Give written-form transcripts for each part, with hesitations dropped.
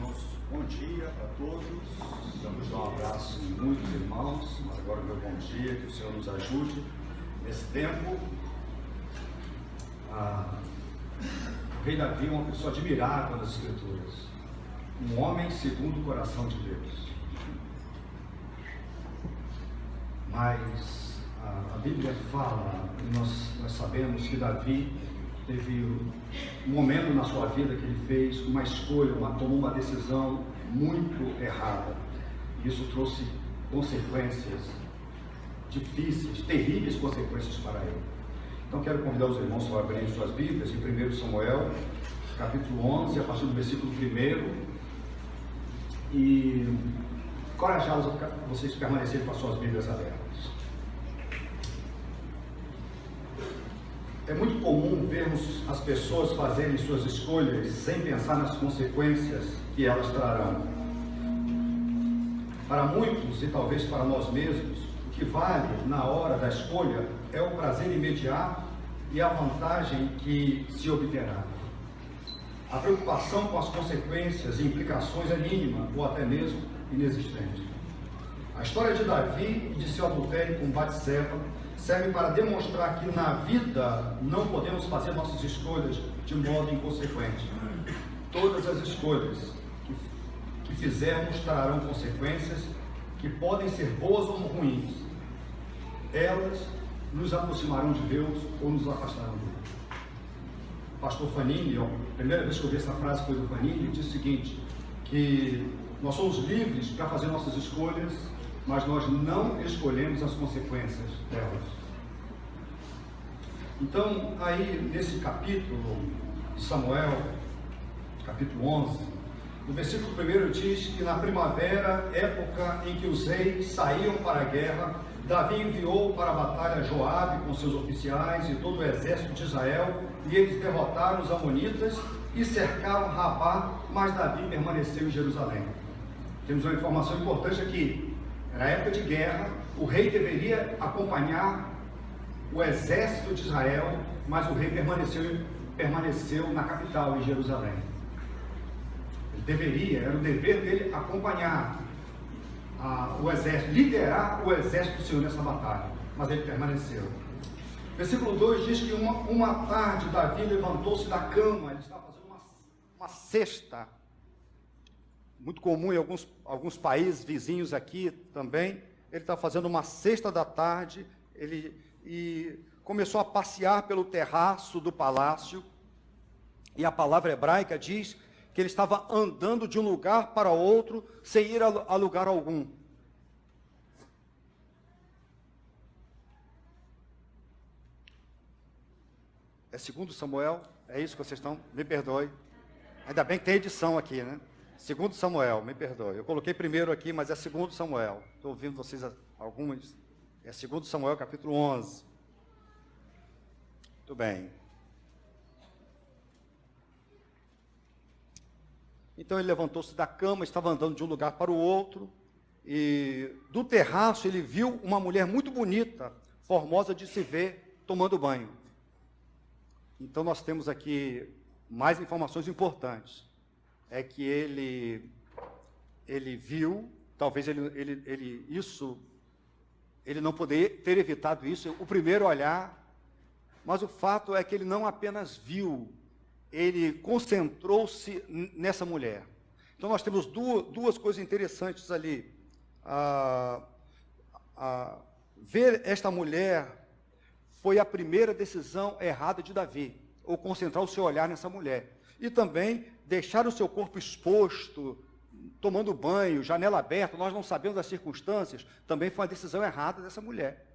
Irmãos, bom dia para todos. Vamos dar um abraço em muitos irmãos, mas agora o meu bom dia, que o Senhor nos ajude nesse tempo. O rei Davi é uma pessoa admirável nas Escrituras, um homem segundo o coração de Deus. Mas a Bíblia fala, e nós sabemos que Davi teve um momento na sua vida que ele fez uma escolha, tomou uma decisão muito errada. Isso trouxe consequências difíceis, terríveis consequências para ele. Então quero convidar os irmãos para abrirem suas Bíblias em 1 Samuel, capítulo 11, a partir do versículo 1, e encorajá-los a vocês permanecerem com as suas Bíblias abertas. É muito comum vermos as pessoas fazerem suas escolhas sem pensar nas consequências que elas trarão. Para muitos, e talvez para nós mesmos, o que vale na hora da escolha é o prazer imediato e a vantagem que se obterá. A preocupação com as consequências e implicações é mínima ou até mesmo inexistente. A história de Davi e de seu adultério com Batseba serve para demonstrar que na vida não podemos fazer nossas escolhas de modo inconsequente. Todas as escolhas que fizermos trarão consequências que podem ser boas ou ruins. Elas nos aproximarão de Deus ou nos afastarão dele. O pastor Fanini, a primeira vez que eu vi essa frase foi do Fanini, disse o seguinte, que nós somos livres para fazer nossas escolhas, mas nós não escolhemos as consequências delas. Então, aí nesse capítulo de Samuel, capítulo 11, no versículo 1 diz que na primavera, época em que os reis saíam para a guerra, Davi enviou para a batalha Joabe com seus oficiais e todo o exército de Israel, e eles derrotaram os amonitas e cercaram Rabá, mas Davi permaneceu em Jerusalém. Temos uma informação importante aqui. Era época de guerra, o rei deveria acompanhar o exército de Israel, mas o rei permaneceu na capital, em Jerusalém. Ele era o dever dele acompanhar o exército, liderar o exército do Senhor nessa batalha, mas ele permaneceu. Versículo 2 diz que uma tarde Davi levantou-se da cama, ele estava fazendo uma cesta, muito comum em alguns países vizinhos aqui também. Ele está fazendo uma cesta da tarde, e começou a passear pelo terraço do palácio, e a palavra hebraica diz que ele estava andando de um lugar para outro, sem ir a lugar algum. É 2 Samuel? É isso que vocês estão? Me perdoe. Ainda bem que tem edição aqui, né? 2 Samuel, me perdoe. Eu coloquei primeiro aqui, mas é 2 Samuel. Estou ouvindo vocês algumas. É 2 Samuel, capítulo 11. Muito bem. Então ele levantou-se da cama, estava andando de um lugar para o outro, e do terraço ele viu uma mulher muito bonita, formosa de se ver, tomando banho. Então nós temos aqui mais informações importantes. É que ele viu, talvez ele não poderia ter evitado isso, o primeiro olhar, mas o fato é que ele não apenas viu, ele concentrou-se nessa mulher. Então nós temos duas coisas interessantes ali. Ver esta mulher foi a primeira decisão errada de Davi, ou concentrar o seu olhar nessa mulher. E também deixar o seu corpo exposto, tomando banho, janela aberta, nós não sabemos as circunstâncias, também foi uma decisão errada dessa mulher.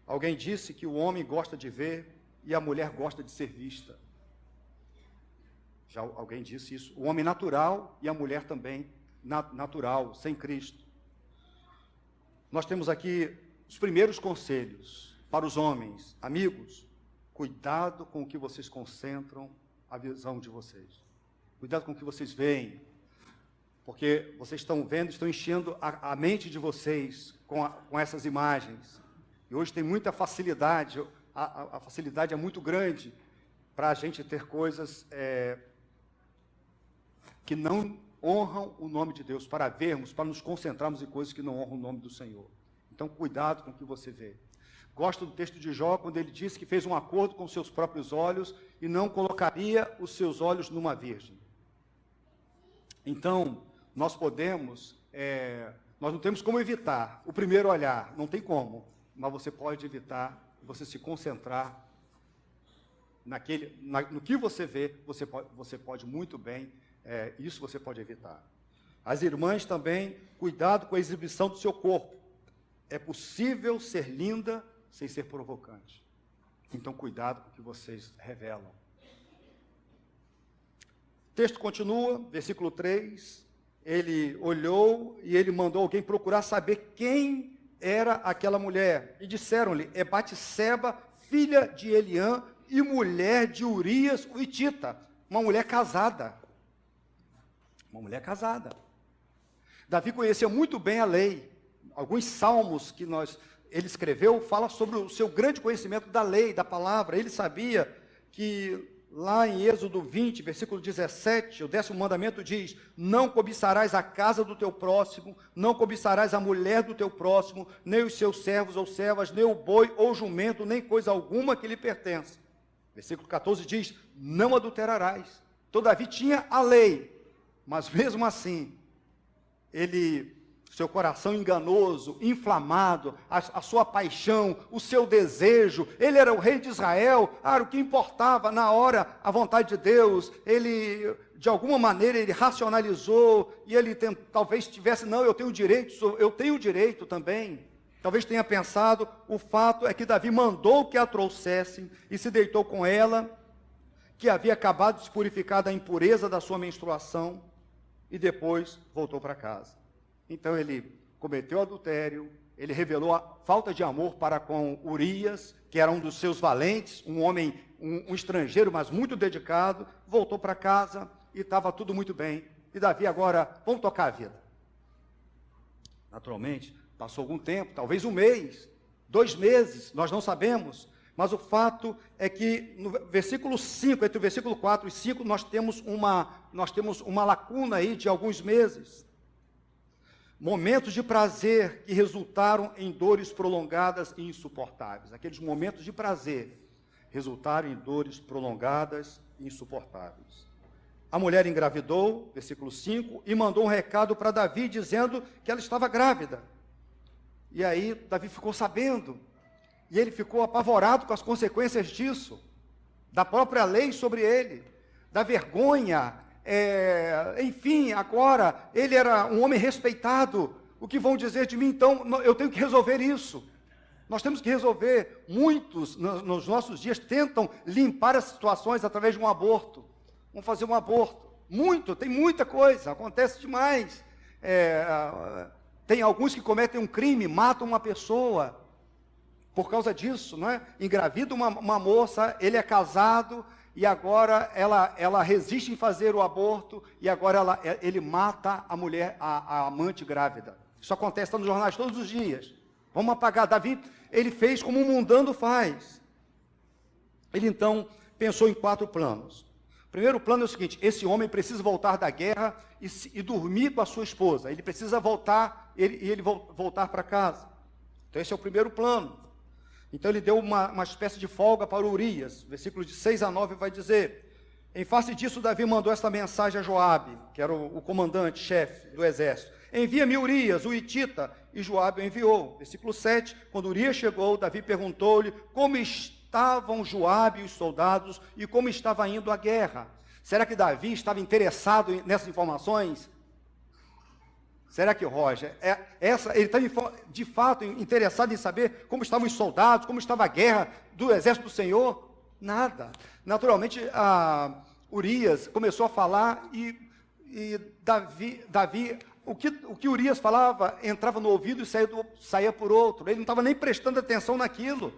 Alguém disse que o homem gosta de ver e a mulher gosta de ser vista. Já alguém disse isso. O homem natural e a mulher também natural, sem Cristo. Nós temos aqui os primeiros conselhos para os homens. Amigos, cuidado com o que vocês concentram a visão de vocês. Cuidado com o que vocês veem, porque vocês estão vendo, estão enchendo a mente de vocês com essas imagens. E hoje tem muita facilidade, a facilidade é muito grande para a gente ter coisas que não honram o nome de Deus, para vermos, para nos concentrarmos em coisas que não honram o nome do Senhor. Então, cuidado com o que você vê. Gosto do texto de Jó, quando ele disse que fez um acordo com seus próprios olhos e não colocaria os seus olhos numa virgem. Então, nós não temos como evitar o primeiro olhar, não tem como, mas você pode evitar, você se concentrar no que você vê, você pode muito bem, isso você pode evitar. As irmãs também, cuidado com a exibição do seu corpo. É possível ser linda sem ser provocante. Então, cuidado com o que vocês revelam. O texto continua, versículo 3. Ele olhou e ele mandou alguém procurar saber quem era aquela mulher. E disseram-lhe, é Batseba, filha de Eliã e mulher de Urias, o hitita. Uma mulher casada. Uma mulher casada. Davi conhecia muito bem a lei. Alguns salmos que ele escreveu fala sobre o seu grande conhecimento da lei, da palavra. Ele sabia que lá em Êxodo 20, versículo 17, o 10º mandamento diz, não cobiçarás a casa do teu próximo, não cobiçarás a mulher do teu próximo, nem os seus servos ou servas, nem o boi ou jumento, nem coisa alguma que lhe pertença. Versículo 14 diz, não adulterarás. Então Davi tinha a lei, mas mesmo assim, seu coração enganoso, inflamado, a sua paixão, o seu desejo, ele era o rei de Israel, o que importava na hora a vontade de Deus, ele, de alguma maneira, ele racionalizou, e ele talvez tivesse, não, eu tenho direito também, talvez tenha pensado, o fato é que Davi mandou que a trouxessem, e se deitou com ela, que havia acabado de se purificar da impureza da sua menstruação, e depois voltou para casa. Então ele cometeu adultério, ele revelou a falta de amor para com Urias, que era um dos seus valentes, um homem, um estrangeiro, mas muito dedicado, voltou para casa e estava tudo muito bem. E Davi agora, vamos tocar a vida. Naturalmente, passou algum tempo, talvez 1 mês, 2 meses, nós não sabemos, mas o fato é que no versículo 5, entre o versículo 4 e 5, nós temos uma lacuna aí de alguns meses. Momentos de prazer que resultaram em dores prolongadas e insuportáveis. Aqueles momentos de prazer resultaram em dores prolongadas e insuportáveis. A mulher engravidou, versículo 5, e mandou um recado para Davi, dizendo que ela estava grávida. E aí Davi ficou sabendo, e ele ficou apavorado com as consequências disso, da própria lei sobre ele, da vergonha. Enfim, agora, ele era um homem respeitado, o que vão dizer de mim? Então, eu tenho que resolver isso, nós temos que resolver. Muitos, nos nossos dias, tentam limpar as situações através de um aborto, vão fazer um aborto, tem muita coisa, acontece demais, tem alguns que cometem um crime, matam uma pessoa, por causa disso, não é? Engravida uma moça, ele é casado, e agora ela resiste em fazer o aborto, e agora ele mata a mulher, a amante grávida. Isso acontece, está nos jornais todos os dias. Vamos apagar. Davi, ele fez como um mundano faz. Ele então pensou em 4 planos. O primeiro plano é o seguinte: esse homem precisa voltar da guerra e dormir com a sua esposa. Ele precisa voltar, ele voltar para casa. Então esse é o primeiro plano. Então ele deu uma espécie de folga para Urias. Versículos de 6 a 9 vai dizer: em face disso, Davi mandou esta mensagem a Joabe, que era o comandante, chefe do exército: envia-me Urias, o hitita. E Joabe o enviou. Versículo 7, quando Urias chegou, Davi perguntou-lhe como estavam Joabe e os soldados e como estava indo a guerra. Será que Davi estava interessado nessas informações? Será que, Roger, ele está de fato interessado em saber como estavam os soldados, como estava a guerra do exército do Senhor? Nada. Naturalmente, Urias começou a falar e Davi, o que Urias falava entrava no ouvido e saía por outro. Ele não estava nem prestando atenção naquilo,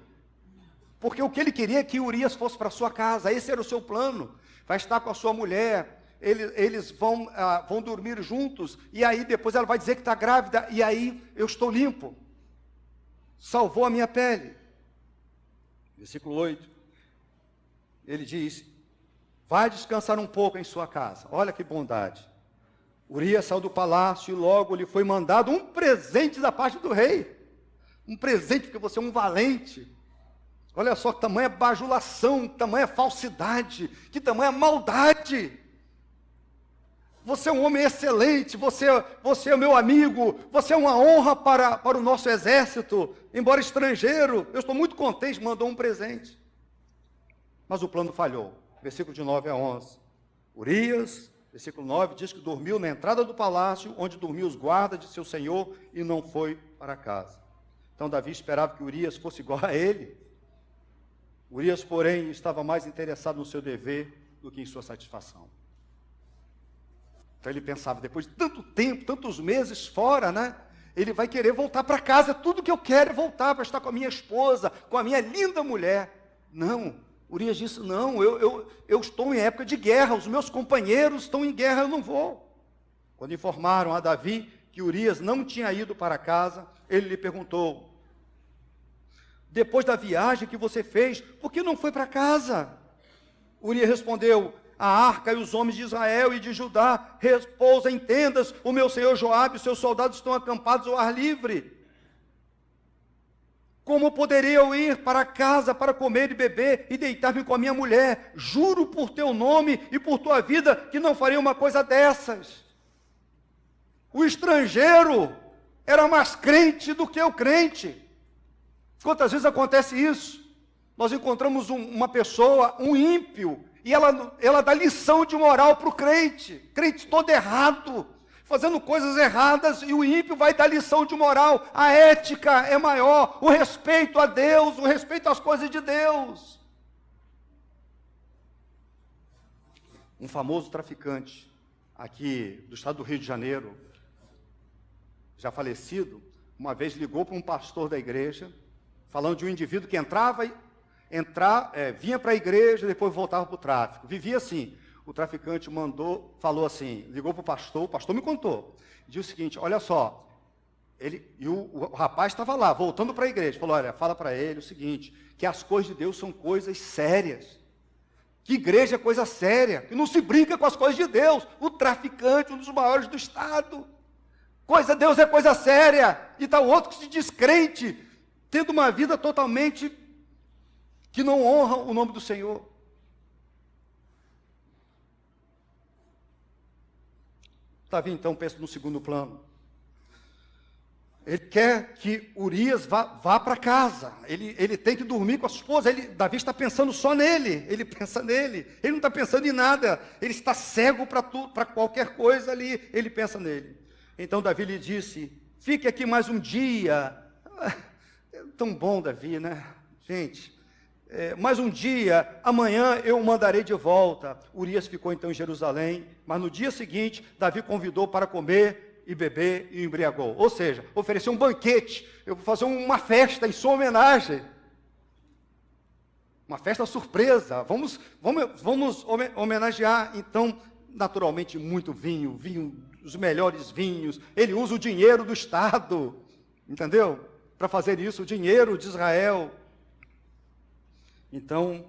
porque o que ele queria é que Urias fosse para sua casa. Esse era o seu plano. Vai estar com a sua mulher. Eles vão dormir juntos, e aí depois ela vai dizer que está grávida, e aí eu estou limpo, salvou a minha pele. Versículo 8, ele diz: vai descansar um pouco em sua casa. Olha que bondade. Urias saiu do palácio e logo lhe foi mandado um presente da parte do rei. Um presente porque você é um valente. Olha só que tamanha bajulação, que tamanha falsidade, que tamanha maldade. Você é um homem excelente, você é meu amigo, você é uma honra para o nosso exército, embora estrangeiro. Eu estou muito contente, mandou um presente. Mas o plano falhou. Versículo de 9 a 11. Urias, versículo 9, diz que dormiu na entrada do palácio, onde dormiam os guardas de seu senhor, e não foi para casa. Então Davi esperava que Urias fosse igual a ele. Urias, porém, estava mais interessado no seu dever do que em sua satisfação. Então ele pensava, depois de tanto tempo, tantos meses fora, né? Ele vai querer voltar para casa. Tudo que eu quero é voltar para estar com a minha esposa, com a minha linda mulher. Não, Urias disse, não, eu estou em época de guerra, os meus companheiros estão em guerra, eu não vou. Quando informaram a Davi que Urias não tinha ido para casa, ele lhe perguntou, depois da viagem que você fez, por que não foi para casa? Urias respondeu, a arca e os homens de Israel e de Judá repousam em tendas, o meu senhor Joabe e os seus soldados estão acampados ao ar livre. Como poderia eu ir para casa para comer e beber e deitar-me com a minha mulher? Juro por teu nome e por tua vida que não farei uma coisa dessas. O estrangeiro era mais crente do que o crente. Quantas vezes acontece isso? Nós encontramos uma pessoa, um ímpio, e ela dá lição de moral para o crente todo errado, fazendo coisas erradas, e o ímpio vai dar lição de moral. A ética é maior, o respeito a Deus, o respeito às coisas de Deus. Um famoso traficante aqui do estado do Rio de Janeiro, já falecido, uma vez ligou para um pastor da igreja, falando de um indivíduo que vinha para a igreja e depois voltava para o tráfico. Vivia assim. O traficante falou assim, ligou para o pastor me contou. Disse o seguinte, olha só, o rapaz estava lá, voltando para a igreja, falou, olha, fala para ele o seguinte, que as coisas de Deus são coisas sérias. Que igreja é coisa séria, que não se brinca com as coisas de Deus. O traficante, um dos maiores do estado. Coisa de Deus é coisa séria. E está o outro que se diz crente, tendo uma vida totalmente que não honra o nome do Senhor. Davi, então, pensa no segundo plano. Ele quer que Urias vá para casa. Ele tem que dormir com a sua esposa. Davi está pensando só nele. Ele pensa nele. Ele não está pensando em nada. Ele está cego para qualquer coisa ali. Ele pensa nele. Então Davi lhe disse, fique aqui mais um dia. Tão bom, Davi, né? Gente, mais um dia, amanhã eu o mandarei de volta. Urias ficou então em Jerusalém, mas no dia seguinte, Davi convidou para comer e beber e embriagou. Ou seja, ofereceu um banquete, eu vou fazer uma festa em sua homenagem. Uma festa surpresa, vamos homenagear, então, naturalmente, muito vinho, os melhores vinhos. Ele usa o dinheiro do Estado, entendeu? Para fazer isso, o dinheiro de Israel. Então,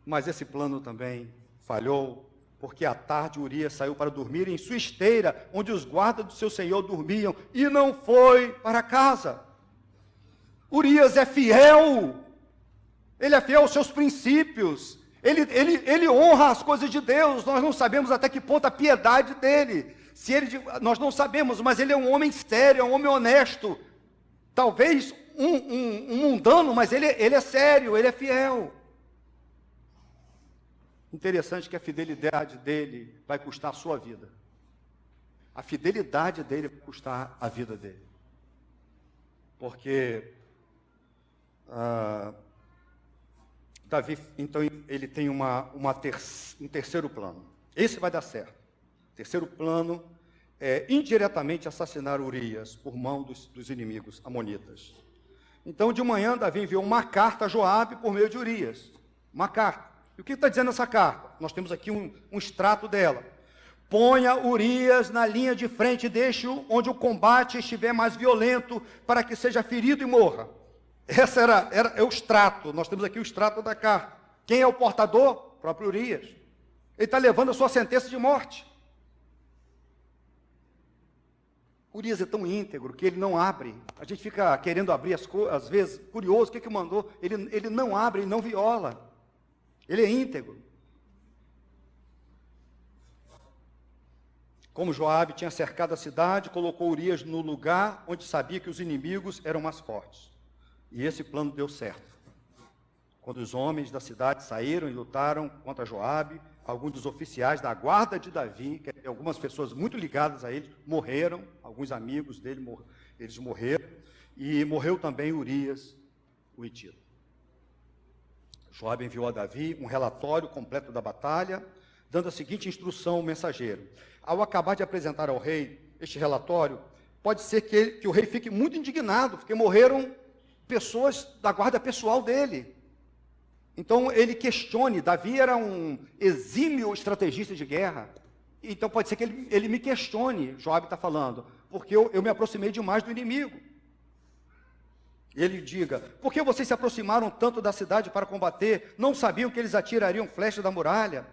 mas esse plano também falhou, porque à tarde Urias saiu para dormir em sua esteira, onde os guardas do seu senhor dormiam, e não foi para casa. Urias é fiel, ele é fiel aos seus princípios, ele honra as coisas de Deus. Nós não sabemos até que ponto a piedade dele, nós não sabemos, mas ele é um homem sério, é um homem honesto. Talvez um mundano, mas ele é sério, ele é fiel. Interessante que a fidelidade dele vai custar a sua vida. A fidelidade dele vai custar a vida dele. Porque Davi, então, ele tem um terceiro plano. Esse vai dar certo. O terceiro plano é indiretamente assassinar Urias por mão dos inimigos amonitas. Então, de manhã, Davi enviou uma carta a Joabe por meio de Urias. Uma carta. E o que está dizendo essa carta? Nós temos aqui um extrato dela. Ponha Urias na linha de frente e deixe-o onde o combate estiver mais violento, para que seja ferido e morra. Esse é o extrato. Nós temos aqui o extrato da carta. Quem é o portador? O próprio Urias. Ele está levando a sua sentença de morte. Urias é tão íntegro que ele não abre. A gente fica querendo abrir as coisas, às vezes, curioso, o que mandou? Ele não abre, ele não viola. Ele é íntegro. Como Joabe tinha cercado a cidade, colocou Urias no lugar onde sabia que os inimigos eram mais fortes. E esse plano deu certo. Quando os homens da cidade saíram e lutaram contra Joabe, alguns dos oficiais da guarda de Davi, algumas pessoas muito ligadas a ele, morreram, alguns amigos dele, eles morreram, e morreu também Urias, o hitita. Joabe enviou a Davi um relatório completo da batalha, dando a seguinte instrução ao mensageiro: ao acabar de apresentar ao rei este relatório, pode ser que o rei fique muito indignado, porque morreram pessoas da guarda pessoal dele. Então ele questione. Davi era um exímio estrategista de guerra, então pode ser que ele me questione, Joabe está falando, porque eu me aproximei demais do inimigo. Ele diga: por que vocês se aproximaram tanto da cidade para combater? Não sabiam que eles atirariam flechas da muralha?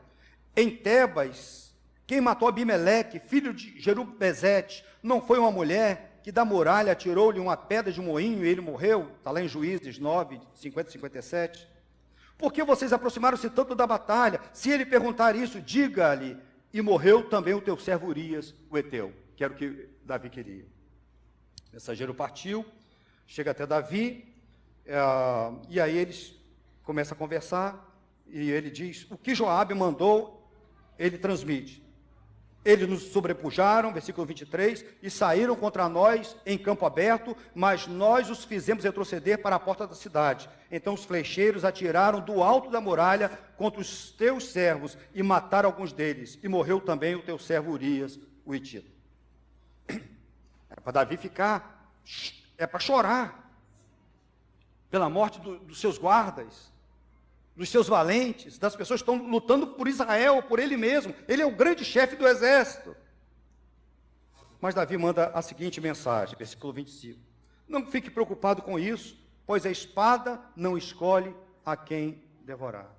Em Tebas, quem matou Abimeleque, filho de Jerubezete, não foi uma mulher que da muralha atirou-lhe uma pedra de moinho e ele morreu? Está lá em Juízes 9, 50 e 57. Por que vocês aproximaram-se tanto da batalha? Se ele perguntar isso, diga-lhe: e morreu também o teu servo Urias, o heteu, que era o que Davi queria. O mensageiro partiu, chega até Davi, e aí eles começam a conversar, e ele diz: o que Joabe mandou, ele transmite. Eles nos sobrepujaram, versículo 23, e saíram contra nós em campo aberto, mas nós os fizemos retroceder para a porta da cidade. Então os flecheiros atiraram do alto da muralha contra os teus servos e mataram alguns deles, e morreu também o teu servo Urias, o hitita. É para Davi ficar, é para chorar pela morte dos seus guardas, dos seus valentes, das pessoas que estão lutando por Israel, por ele mesmo. Ele é o grande chefe do exército. Mas Davi manda a seguinte mensagem, versículo 25: não fique preocupado com isso, pois a espada não escolhe a quem devorar.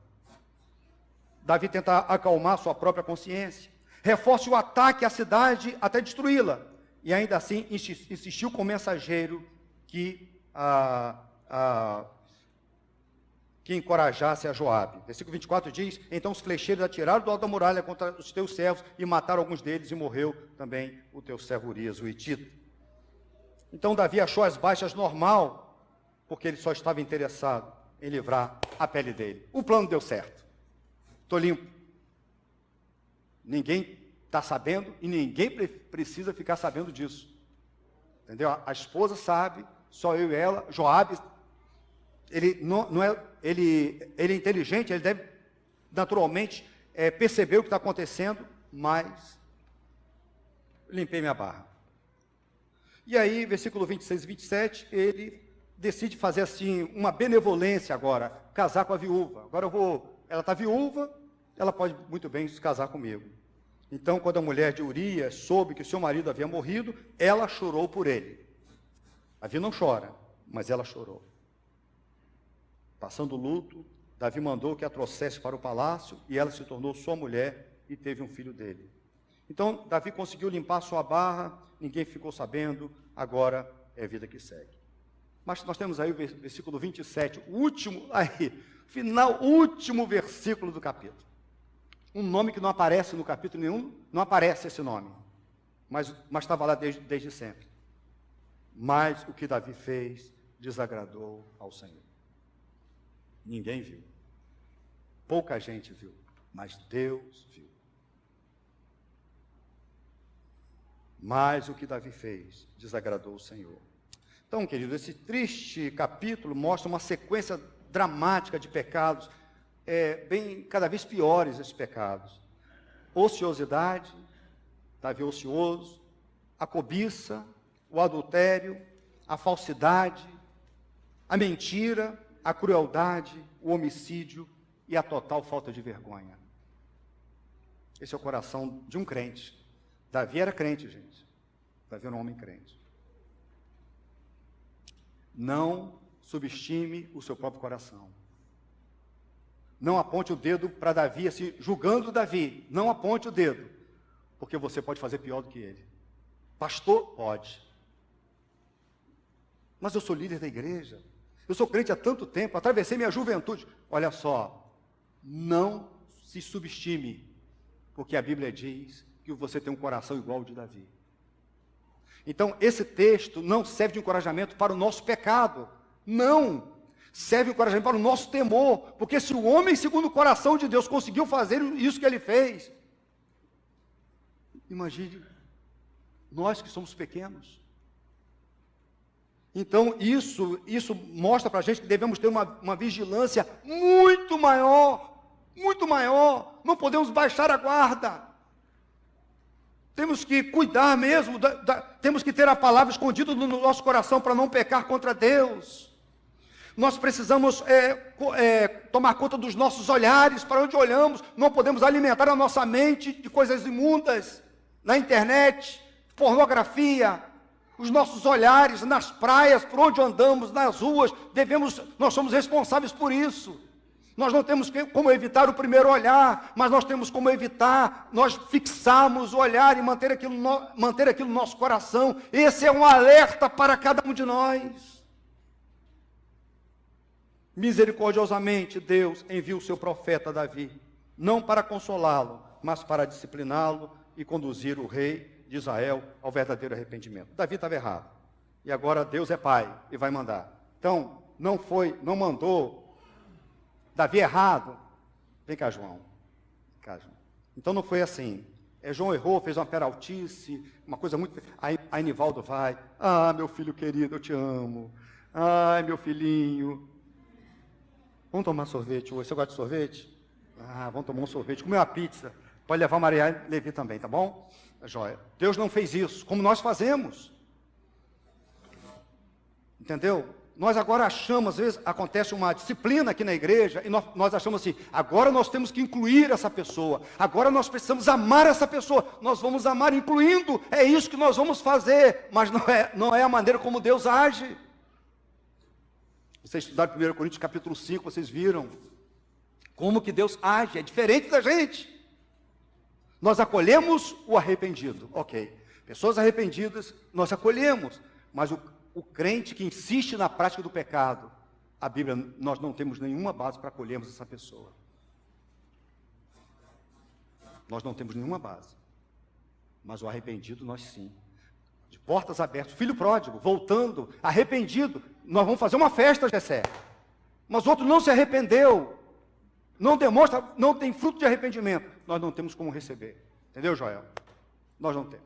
Davi tenta acalmar sua própria consciência, reforce o ataque à cidade até destruí-la, e ainda assim insistiu com o mensageiro que encorajasse a Joabe. Versículo 24 diz: então os flecheiros atiraram do alto da muralha contra os teus servos e mataram alguns deles, e morreu também o teu servo Urias, o hitita. Então Davi achou as baixas normal, porque ele só estava interessado em livrar a pele dele. O plano deu certo. Estou limpo. Ninguém está sabendo e ninguém precisa ficar sabendo disso. Entendeu? A esposa sabe, só eu e ela. Joabe, ele é inteligente, ele deve naturalmente perceber o que está acontecendo, mas limpei minha barra. E aí, versículo 26 e 27, ele decide fazer assim uma benevolência agora, casar com a viúva. Agora ela está viúva, ela pode muito bem se casar comigo. Então, quando a mulher de Urias soube que o seu marido havia morrido, ela chorou por ele. Davi não chora, mas ela chorou. Passando o luto, Davi mandou que a trouxesse para o palácio, e ela se tornou sua mulher e teve um filho dele. Então, Davi conseguiu limpar sua barra, ninguém ficou sabendo, agora é a vida que segue. Mas nós temos aí o versículo 27, último versículo do capítulo. Um nome que não aparece no capítulo nenhum, não aparece esse nome, mas estava lá desde sempre. Mas o que Davi fez desagradou ao Senhor. Ninguém viu. Pouca gente viu, mas Deus viu. Mas o que Davi fez desagradou o Senhor. Então, querido, esse triste capítulo mostra uma sequência dramática de pecados, cada vez piores esses pecados. Ociosidade, Davi ocioso, a cobiça, o adultério, a falsidade, a mentira, a crueldade, o homicídio e a total falta de vergonha. Esse é o coração de um crente. Davi era crente, gente. Davi era um homem crente. Não subestime o seu próprio coração. Não aponte o dedo para Davi, assim, julgando Davi. Não aponte o dedo, porque você pode fazer pior do que ele. Pastor? Pode. Mas eu sou líder da igreja. Eu sou crente há tanto tempo, atravessei minha juventude. Olha só, não se subestime, porque a Bíblia diz que você tem um coração igual ao de Davi. Então, esse texto não serve de encorajamento para o nosso pecado. Não. Serve de encorajamento para o nosso temor. Porque se o homem, segundo o coração de Deus, conseguiu fazer isso que ele fez, imagine nós que somos pequenos. Então, isso mostra para a gente que devemos ter uma vigilância muito maior. Muito maior. Não podemos baixar a guarda. Temos que cuidar mesmo, temos que ter a palavra escondida no nosso coração para não pecar contra Deus. Nós precisamos tomar conta dos nossos olhares, para onde olhamos. Não podemos alimentar a nossa mente de coisas imundas, na internet, pornografia. Os nossos olhares nas praias, por onde andamos, nas ruas, nós somos responsáveis por isso. Nós não temos como evitar o primeiro olhar, mas nós temos como evitar, nós fixarmos o olhar e manter aquilo no nosso coração. Esse é um alerta para cada um de nós. Misericordiosamente, Deus envia o seu profeta Davi, não para consolá-lo, mas para discipliná-lo e conduzir o rei de Israel ao verdadeiro arrependimento. Davi estava errado, e agora Deus é pai e vai mandar. Então, não mandou Davi errado. Vem cá, João. Então não foi assim. João errou, fez uma peraltice, uma coisa muito... Aí Nivaldo vai, meu filho querido, eu te amo. Ai, meu filhinho. Vamos tomar sorvete hoje? Você gosta de sorvete? Vamos tomar um sorvete, comer uma pizza. Pode levar Maria e Levi também, tá bom? Joia. Deus não fez isso, como nós fazemos. Entendeu? Nós agora achamos, às vezes acontece uma disciplina aqui na igreja, e nós achamos assim, agora nós temos que incluir essa pessoa, agora nós precisamos amar essa pessoa, nós vamos amar incluindo, é isso que nós vamos fazer, mas não é a maneira como Deus age. Vocês estudaram 1 Coríntios capítulo 5, vocês viram como que Deus age, é diferente da gente. Nós acolhemos o arrependido, ok, pessoas arrependidas nós acolhemos, mas o crente que insiste na prática do pecado, a Bíblia, nós não temos nenhuma base para acolhermos essa pessoa. Nós não temos nenhuma base. Mas o arrependido, nós sim. De portas abertas. Filho pródigo, voltando, arrependido. Nós vamos fazer uma festa, Jessé. Mas o outro não se arrependeu. Não demonstra, não tem fruto de arrependimento. Nós não temos como receber. Entendeu, Joel? Nós não temos.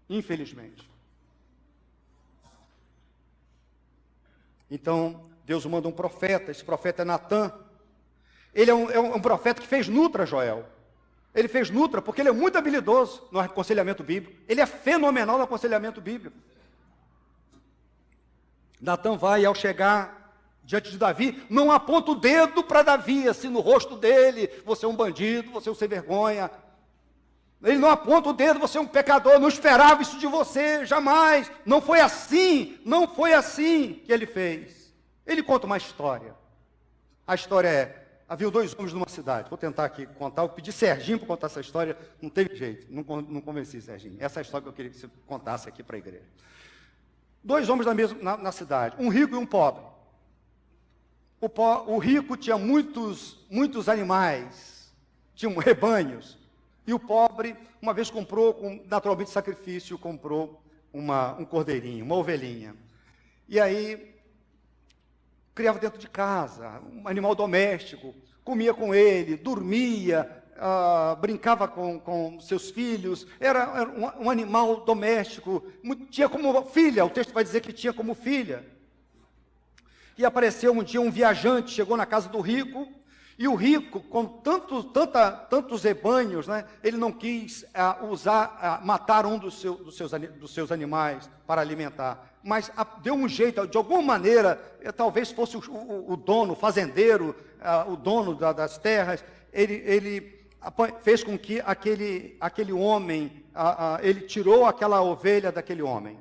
Infelizmente. Então, Deus manda um profeta, esse profeta é Natã. Ele é um profeta que fez nutra, Joel. Ele fez nutra porque ele é muito habilidoso no aconselhamento bíblico. Ele é fenomenal no aconselhamento bíblico. Natã vai, ao chegar diante de Davi, não aponta o dedo para Davi, assim no rosto dele, você é um bandido, você é um sem vergonha. Ele não aponta o dedo, você é um pecador, não esperava isso de você, jamais. Não foi assim que ele fez. Ele conta uma história. A história é, havia 2 homens numa cidade. Vou tentar aqui contar, eu pedi Serginho para contar essa história, não teve jeito, não convenci Serginho. Essa é a história que eu queria que você contasse aqui para a igreja. 2 homens na cidade, um rico e um pobre. O rico tinha muitos animais, tinha rebanhos. E o pobre, uma vez comprou, naturalmente sacrifício, comprou um cordeirinho, uma ovelhinha. E aí, criava dentro de casa, um animal doméstico, comia com ele, dormia, brincava com seus filhos, era um animal doméstico, tinha como filha, o texto vai dizer que tinha como filha. E apareceu um dia um viajante, chegou na casa do rico, e o rico, com tantos rebanhos, né, ele não quis matar um dos seus animais para alimentar, mas deu um jeito, de alguma maneira, talvez fosse o dono, o fazendeiro, o dono das terras, ele fez com que aquele homem, ele tirou aquela ovelha daquele homem,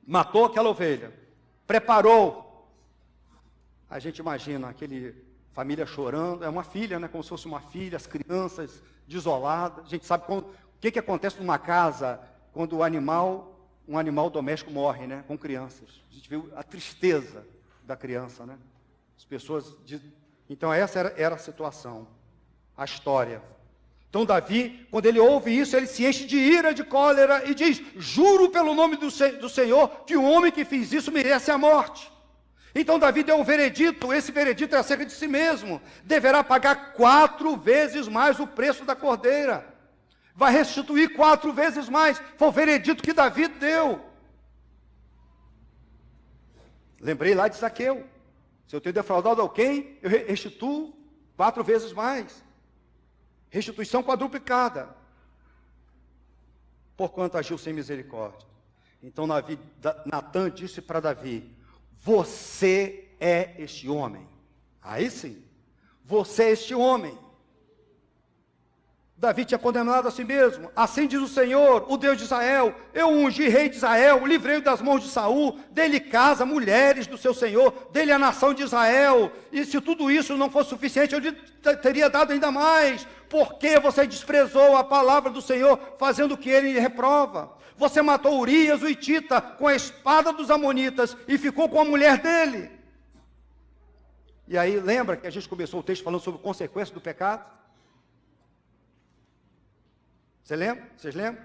matou aquela ovelha, preparou, a gente imagina família chorando, é uma filha, né, como se fosse uma filha, as crianças desoladas. A gente sabe o que acontece numa casa quando um animal doméstico morre, né? Com crianças. A gente viu a tristeza da criança, né? As pessoas... Então essa era a situação, a história. Então Davi, quando ele ouve isso, ele se enche de ira, de cólera e diz: juro pelo nome do Senhor que o homem que fez isso merece a morte. Então Davi deu um veredito, esse veredito é acerca de si mesmo: deverá pagar 4 vezes mais o preço da cordeira, vai restituir 4 vezes mais. Foi o veredito que Davi deu. Lembrei lá de Zaqueu: se eu tenho defraudado alguém, eu restituo 4 vezes mais. Restituição quadruplicada, porquanto agiu sem misericórdia. Então Natã disse para Davi: você é este homem. Aí sim, você é este homem. Davi tinha condenado a si mesmo: assim diz o Senhor, o Deus de Israel, eu ungi rei de Israel, livrei-o das mãos de Saul, dele casa, mulheres do seu Senhor, dele a nação de Israel, e se tudo isso não fosse suficiente, eu lhe teria dado ainda mais. Porque você desprezou a palavra do Senhor, fazendo o que ele lhe reprova? Você matou Urias, o hitita, com a espada dos amonitas, e ficou com a mulher dele. E aí, lembra que a gente começou o texto falando sobre consequências do pecado? Você lembra? Vocês lembram?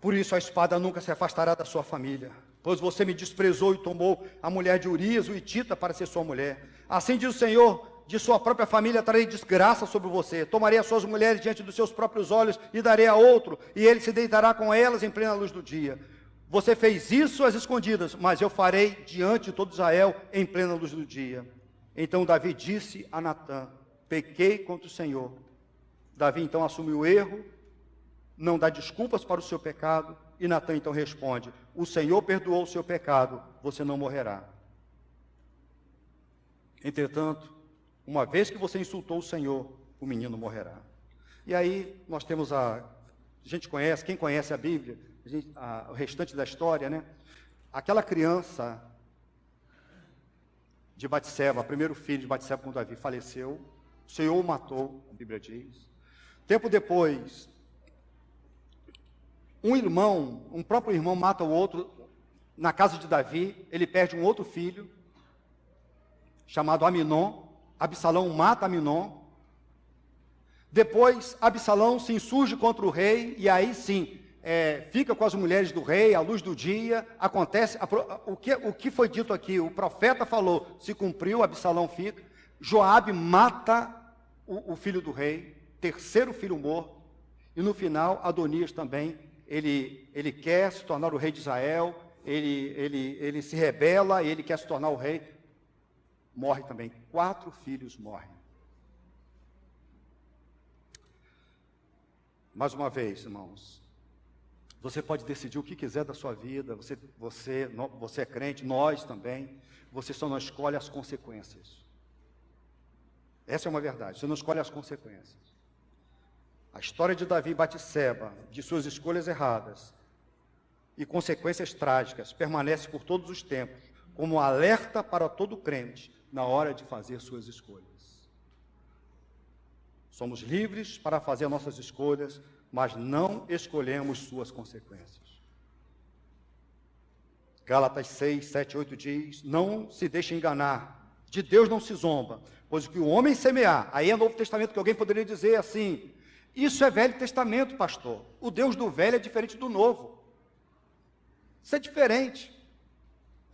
Por isso a espada nunca se afastará da sua família, pois você me desprezou e tomou a mulher de Urias, o hitita, para ser sua mulher. Assim diz o Senhor: de sua própria família trarei desgraça sobre você, tomarei as suas mulheres diante dos seus próprios olhos e darei a outro, e ele se deitará com elas em plena luz do dia. Você fez isso às escondidas, mas eu farei diante de todo Israel em plena luz do dia. Então Davi disse a Natã: pequei contra o Senhor. Davi então assume o erro, não dá desculpas para o seu pecado, e Natã então responde: o Senhor perdoou o seu pecado, você não morrerá. Entretanto, uma vez que você insultou o Senhor, o menino morrerá. E aí nós temos a gente conhece, quem conhece a Bíblia, o restante da história, né? Aquela criança de Batseba, primeiro filho de Batseba com Davi, faleceu, o Senhor o matou, a Bíblia diz. Tempo depois, um próprio irmão mata o outro na casa de Davi, ele perde um outro filho, chamado Aminon. Absalão mata Aminon. Depois, Absalão se insurge contra o rei, e aí sim, fica com as mulheres do rei, à luz do dia, acontece, o que foi dito aqui, o profeta falou, se cumpriu, Absalão fica. Joabe mata o filho do rei, terceiro filho morto, e no final, Adonias também, ele quer se tornar o rei de Israel, ele se rebela, ele quer se tornar o rei, morre também, 4 filhos morrem. Mais uma vez, irmãos, você pode decidir o que quiser da sua vida, você é crente, nós também, você só não escolhe as consequências. Essa é uma verdade, você não escolhe as consequências. A história de Davi e Batseba, de suas escolhas erradas e consequências trágicas, permanece por todos os tempos, como um alerta para todo crente, na hora de fazer suas escolhas. Somos livres para fazer nossas escolhas, mas não escolhemos suas consequências. Gálatas 6, 7, 8 diz: não se deixe enganar, de Deus não se zomba, pois o que o homem semear, aí é Novo Testamento, que alguém poderia dizer assim: isso é Velho Testamento, pastor, o Deus do Velho é diferente do Novo. Isso é diferente.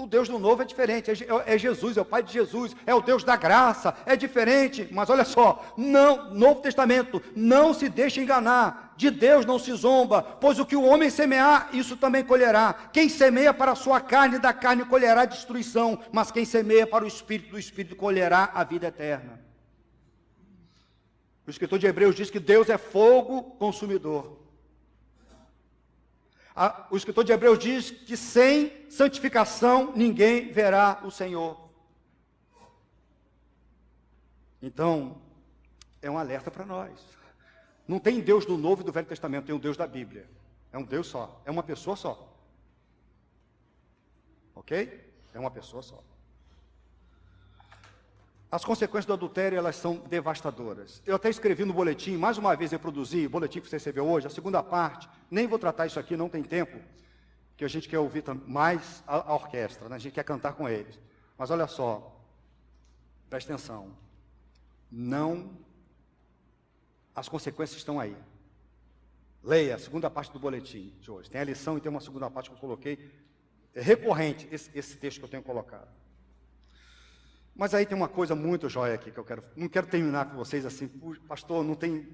O Deus do Novo é diferente, é Jesus, é o Pai de Jesus, é o Deus da graça, é diferente. Mas olha só, não, Novo Testamento, não se deixe enganar, de Deus não se zomba, pois o que o homem semear, isso também colherá. Quem semeia para a sua carne, da carne colherá destruição, mas quem semeia para o Espírito, do Espírito colherá a vida eterna. O escritor de Hebreus diz que Deus é fogo consumidor. O escritor de Hebreus diz que sem santificação ninguém verá o Senhor. Então, é um alerta para nós. Não tem Deus do Novo e do Velho Testamento, tem o Deus da Bíblia. É um Deus só, é uma pessoa só. Ok? É uma pessoa só. As consequências do adultério, elas são devastadoras. Eu até escrevi no boletim, mais uma vez reproduzi, o boletim que você recebeu hoje, a segunda parte. Nem vou tratar isso aqui, não tem tempo, que a gente quer ouvir mais a orquestra, né? A gente quer cantar com eles. Mas olha só, presta atenção. Não, as consequências estão aí. Leia a segunda parte do boletim de hoje. Tem a lição e tem uma segunda parte que eu coloquei. É recorrente esse texto que eu tenho colocado. Mas aí tem uma coisa muito jóia aqui que eu não quero terminar com vocês assim, pastor, não tem,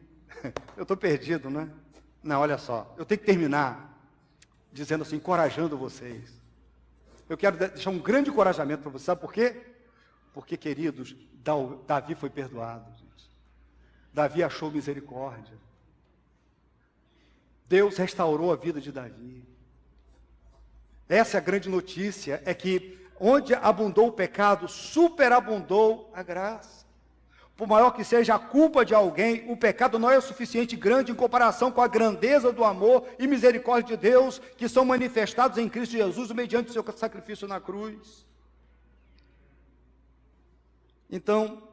eu estou perdido, né? Não, olha só, eu tenho que terminar dizendo assim, encorajando vocês. Eu quero deixar um grande encorajamento para vocês, sabe por quê? Porque, queridos, Davi foi perdoado, gente. Davi achou misericórdia. Deus restaurou a vida de Davi. Essa é a grande notícia, é que onde abundou o pecado, superabundou a graça. Por maior que seja a culpa de alguém, o pecado não é o suficiente grande em comparação com a grandeza do amor e misericórdia de Deus, que são manifestados em Cristo Jesus, mediante o seu sacrifício na cruz. Então,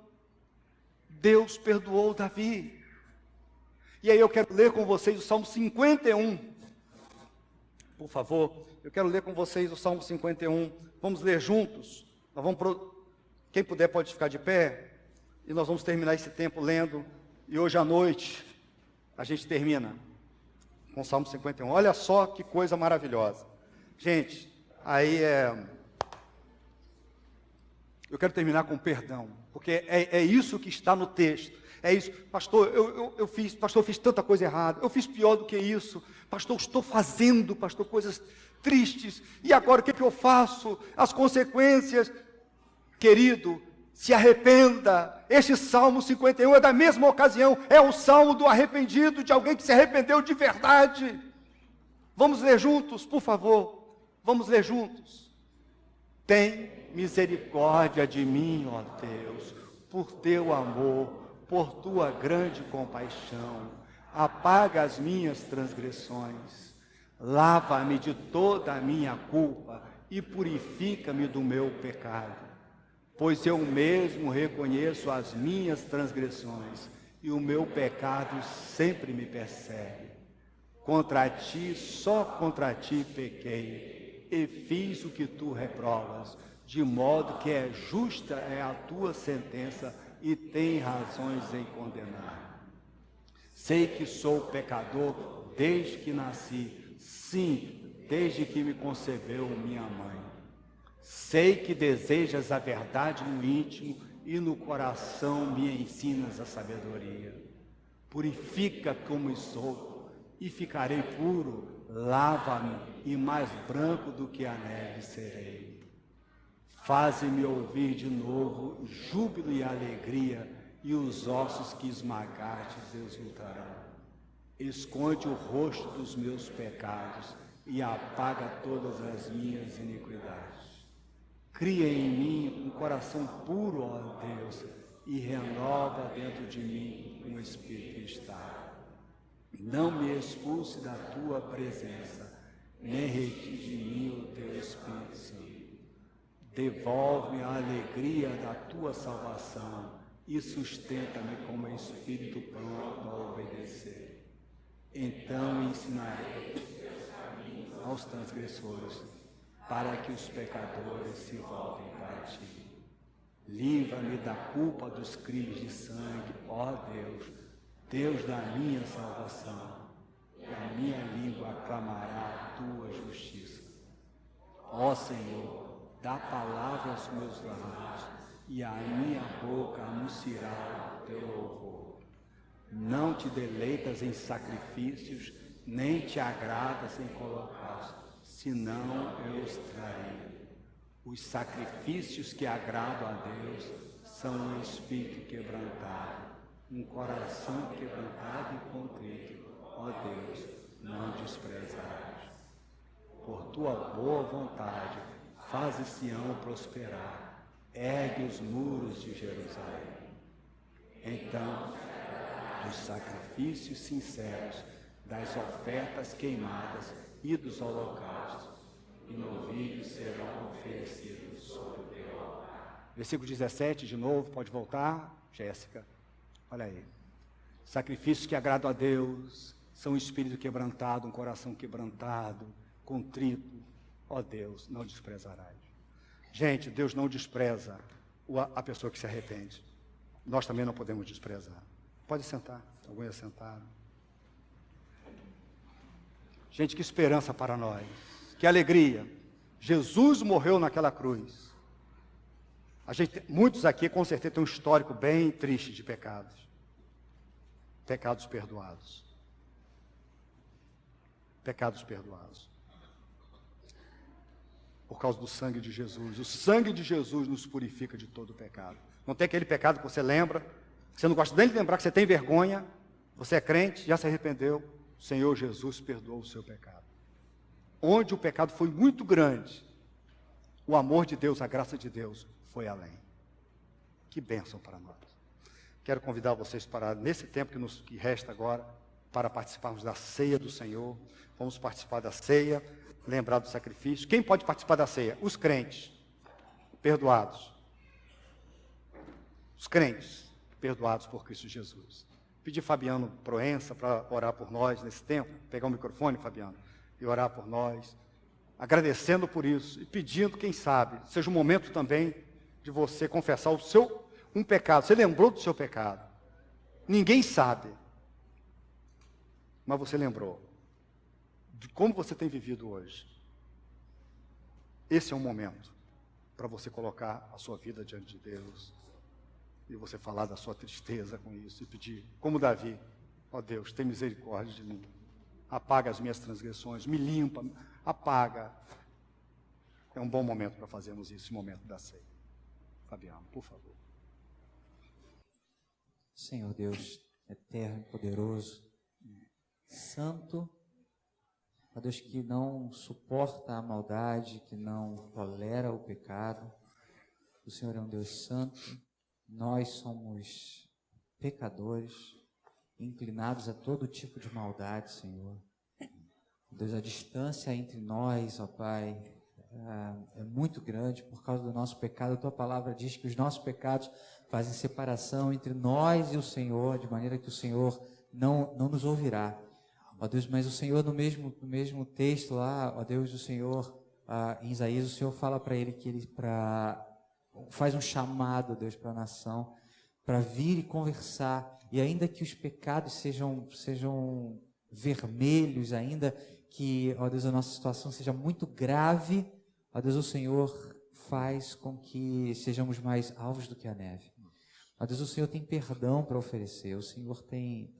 Deus perdoou Davi. E aí eu quero ler com vocês o Salmo 51. Por favor, eu quero ler com vocês o Salmo 51. Vamos ler juntos. Quem puder pode ficar de pé. E nós vamos terminar esse tempo lendo. E hoje à noite, a gente termina com o Salmo 51. Olha só que coisa maravilhosa. Gente, aí eu quero terminar com perdão. Porque é isso que está no texto. É isso. Pastor, eu fiz tanta coisa errada. Eu fiz pior do que isso. Pastor, estou fazendo, pastor, coisas tristes. E agora o que eu faço? As consequências. Querido, se arrependa. Este Salmo 51 é da mesma ocasião. É o Salmo do arrependido, de alguém que se arrependeu de verdade. Vamos ler juntos, por favor. Vamos ler juntos. Tem misericórdia de mim, ó Deus, por teu amor, por tua grande compaixão. Apaga as minhas transgressões. Lava-me de toda a minha culpa e purifica-me do meu pecado. Pois eu mesmo reconheço as minhas transgressões e o meu pecado sempre me persegue. Contra ti, só contra ti pequei e fiz o que tu reprovas, de modo que justa é a tua sentença e tem razões em condenar. Sei que sou pecador desde que nasci, sim, desde que me concebeu minha mãe. Sei que desejas a verdade no íntimo e no coração me ensinas a sabedoria. Purifica como sou e ficarei puro, lava-me e mais branco do que a neve serei. Faze-me ouvir de novo júbilo e alegria, e os ossos que esmagastes exultarão. Esconde o rosto dos meus pecados e apaga todas as minhas iniquidades. Cria em mim um coração puro, ó Deus, e renova dentro de mim um espírito estável. Não me expulse da tua presença, nem retire de mim o teu Espírito Santo. Devolve-me a alegria da tua salvação e sustenta-me como espírito pronto a obedecer. Então ensinarei aos transgressores, para que os pecadores se voltem para ti. Livra-me da culpa dos crimes de sangue, ó Deus, Deus da minha salvação, e a minha língua aclamará a tua justiça. Ó Senhor, dá palavra aos meus lábios, e a minha boca anunciará o teu louvor. Não te deleitas em sacrifícios, nem te agradas em holocausto, senão eu os traria. Os sacrifícios que agradam a Deus são um espírito quebrantado, um coração quebrantado e contrito. Ó Deus, não desprezarás. Por tua boa vontade, faze Sião prosperar, ergue os muros de Jerusalém. Então, dos sacrifícios sinceros, das ofertas queimadas e dos holocaustos, e novilhos serão oferecidos sobre o teu altar. Versículo 17 de novo, pode voltar, Jéssica. Olha aí. Sacrifícios que agradam a Deus são um espírito quebrantado, um coração quebrantado, contrito. Ó Deus, não desprezarás. Gente, Deus não despreza a pessoa que se arrepende. Nós também não podemos desprezar. Pode sentar, alguém é sentado. Gente, que esperança para nós, que alegria. Jesus morreu naquela cruz. Muitos aqui com certeza têm um histórico bem triste de pecados. Pecados perdoados. Pecados perdoados. Por causa do sangue de Jesus. O sangue de Jesus nos purifica de todo pecado. Não tem aquele pecado que você lembra, que você não gosta nem de lembrar, que você tem vergonha, você é crente, já se arrependeu, o Senhor Jesus perdoou o seu pecado. Onde o pecado foi muito grande, o amor de Deus, a graça de Deus foi além. Que bênção para nós. Quero convidar vocês para, nesse tempo que resta agora, para participarmos da ceia do Senhor. Vamos participar da ceia, lembrar do sacrifício. Quem pode participar da ceia? Os crentes, perdoados. Os crentes, perdoados por Cristo Jesus. Pedir Fabiano Proença para orar por nós nesse tempo. Pegar o microfone, Fabiano, e orar por nós. Agradecendo por isso e pedindo, quem sabe, seja um momento também de você confessar um pecado. Você lembrou do seu pecado. Ninguém sabe. Mas você lembrou de como você tem vivido hoje. Esse é um momento para você colocar a sua vida diante de Deus e você falar da sua tristeza com isso e pedir, como Davi, ó Deus, tem misericórdia de mim, apaga as minhas transgressões, me limpa, apaga. É um bom momento para fazermos isso, esse momento da ceia. Fabiano, por favor. Senhor Deus, eterno e poderoso, santo, ó Deus que não suporta a maldade, que não tolera o pecado. O Senhor é um Deus santo, nós somos pecadores, inclinados a todo tipo de maldade, Senhor. Deus, a distância entre nós, ó Pai, é muito grande por causa do nosso pecado. A Tua palavra diz que os nossos pecados fazem separação entre nós e o Senhor, de maneira que o Senhor não nos ouvirá. Ó Deus, mas o Senhor no mesmo texto lá, ó Deus, o Senhor, em Isaías, o Senhor fala para ele que ele faz um chamado, Deus, para a nação, para vir e conversar, e ainda que os pecados sejam vermelhos, ainda que, ó Deus, a nossa situação seja muito grave, ó Deus, o Senhor faz com que sejamos mais alvos do que a neve. Ó Deus, o Senhor tem perdão para oferecer, o Senhor tem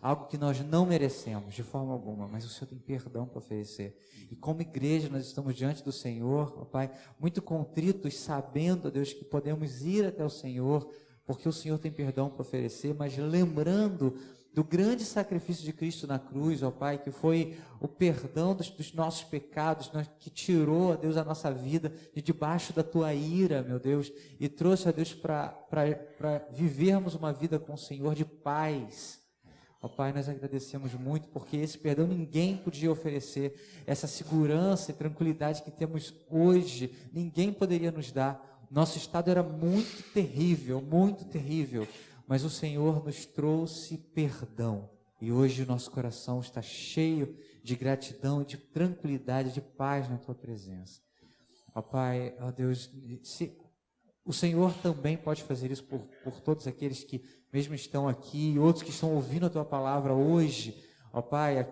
algo que nós não merecemos de forma alguma, mas o Senhor tem perdão para oferecer. E como igreja nós estamos diante do Senhor, ó Pai, muito contritos, sabendo, ó Deus, que podemos ir até o Senhor, porque o Senhor tem perdão para oferecer, mas lembrando do grande sacrifício de Cristo na cruz, ó Pai, que foi o perdão dos nossos pecados, que tirou, ó Deus, a nossa vida de debaixo da Tua ira, meu Deus, e trouxe, ó Deus, para vivermos uma vida com o Senhor de paz. Ó Pai, nós agradecemos muito, porque esse perdão ninguém podia oferecer, essa segurança e tranquilidade que temos hoje, ninguém poderia nos dar. Nosso estado era muito terrível, mas o Senhor nos trouxe perdão, e hoje o nosso coração está cheio de gratidão, de tranquilidade, de paz na Tua presença. Ó Pai, ó Deus, o Senhor também pode fazer isso por todos aqueles que mesmo estão aqui, outros que estão ouvindo a Tua palavra hoje, ó Pai,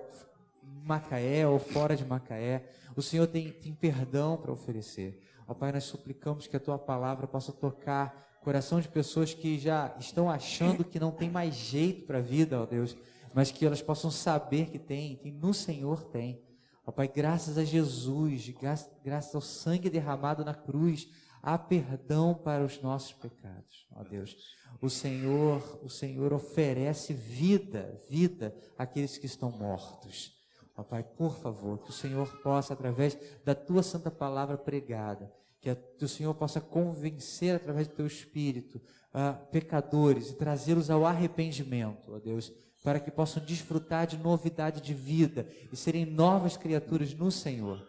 em Macaé ou fora de Macaé, o Senhor tem perdão para oferecer. Ó Pai, nós suplicamos que a Tua palavra possa tocar coração de pessoas que já estão achando que não tem mais jeito para a vida, ó Deus, mas que elas possam saber que tem no Senhor tem. Ó Pai, graças a Jesus, graças ao sangue derramado na cruz, há perdão para os nossos pecados, ó Deus. O Senhor oferece vida àqueles que estão mortos. Ó Pai, por favor, que o Senhor possa, através da Tua santa palavra pregada, que o Senhor possa convencer através do Teu Espírito pecadores e trazê-los ao arrependimento, ó Deus, para que possam desfrutar de novidade de vida e serem novas criaturas no Senhor.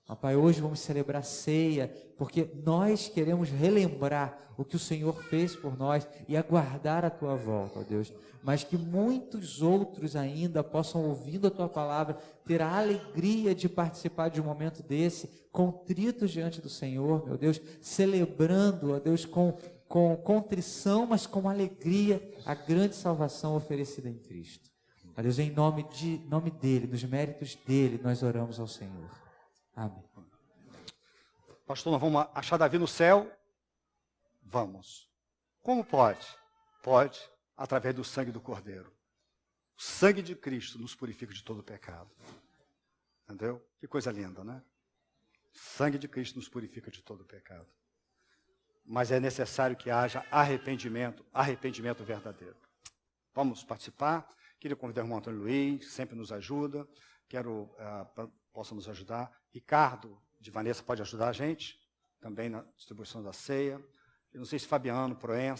Ó Pai, hoje vamos celebrar ceia, porque nós queremos relembrar o que o Senhor fez por nós e aguardar a Tua volta, ó Deus. Mas que muitos outros ainda possam, ouvindo a Tua palavra, ter a alegria de participar de um momento desse, contritos diante do Senhor, meu Deus, celebrando, ó Deus, com contrição, mas com alegria, a grande salvação oferecida em Cristo. Ó Deus, em nome dEle, nos méritos dEle, nós oramos ao Senhor. Amém. Pastor, nós vamos achar Davi no céu? Vamos. Como pode? Pode, através do sangue do Cordeiro. O sangue de Cristo nos purifica de todo pecado. Entendeu? Que coisa linda, né? O sangue de Cristo nos purifica de todo pecado. Mas é necessário que haja arrependimento verdadeiro. Vamos participar. Queria convidar o irmão Antônio Luiz, sempre nos ajuda. Quero possa nos ajudar. Ricardo de Vanessa pode ajudar a gente também na distribuição da ceia. Eu não sei se Fabiano, Proença,